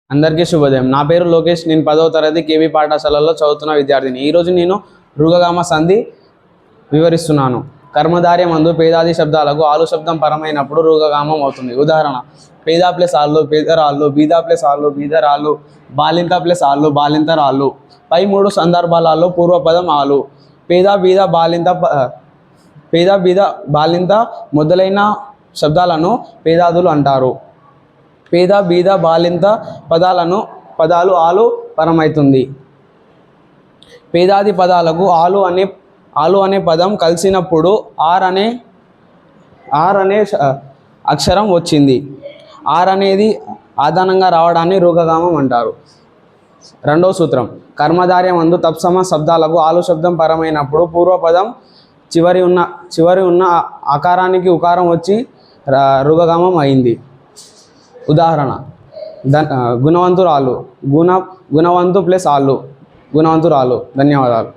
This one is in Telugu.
అందరికీ శుభోదయం. నా పేరు లోకేష్. నేను 10వ తరగతి కేవీ పాఠశాలలో చదువుతున్న విద్యార్థిని. ఈరోజు నేను రుగగామ సంధి వివరిస్తున్నాను. కర్మధార్యం అందు పేదాది శబ్దాలకు ఆలు శబ్దం పరమైనప్పుడు రుగగామం అవుతుంది. ఉదాహరణ: పేద ప్లస్ ఆళ్ళు పేదరాళ్ళు, బీద ప్లస్ ఆళ్ళు బీదరాళ్ళు, బాలింత ప్లస్ ఆళ్ళు బాలింతరాళ్ళు. పై మూడు సందర్భాలలో పూర్వపదం ఆలు. పేద బీద బాలింత మొదలైన శబ్దాలను పేదాదులు అంటారు. పేద బీద బాలింత పదాలు ఆలు పరమైతుంది. పేదాది పదాలకు ఆలు అనే పదం కలిసినప్పుడు ఆర్ అనే అక్షరం వచ్చింది. ఆర్ అనేది ఆధానంగా రావడాన్ని రుగగామం అంటారు. రెండవ సూత్రం: కర్మధార్యం అందు తత్సమ శబ్దాలకు ఆలు శబ్దం పరమైనప్పుడు పూర్వపదం చివరి ఉన్న ఆకారానికి ఉకారం వచ్చి రుగగామం అయింది. ఉదాహరణ: గుణవంతురాలు, గుణవంతు ప్లస్ ఆళ్ళు గుణవంతురాలు. ధన్యవాదాలు.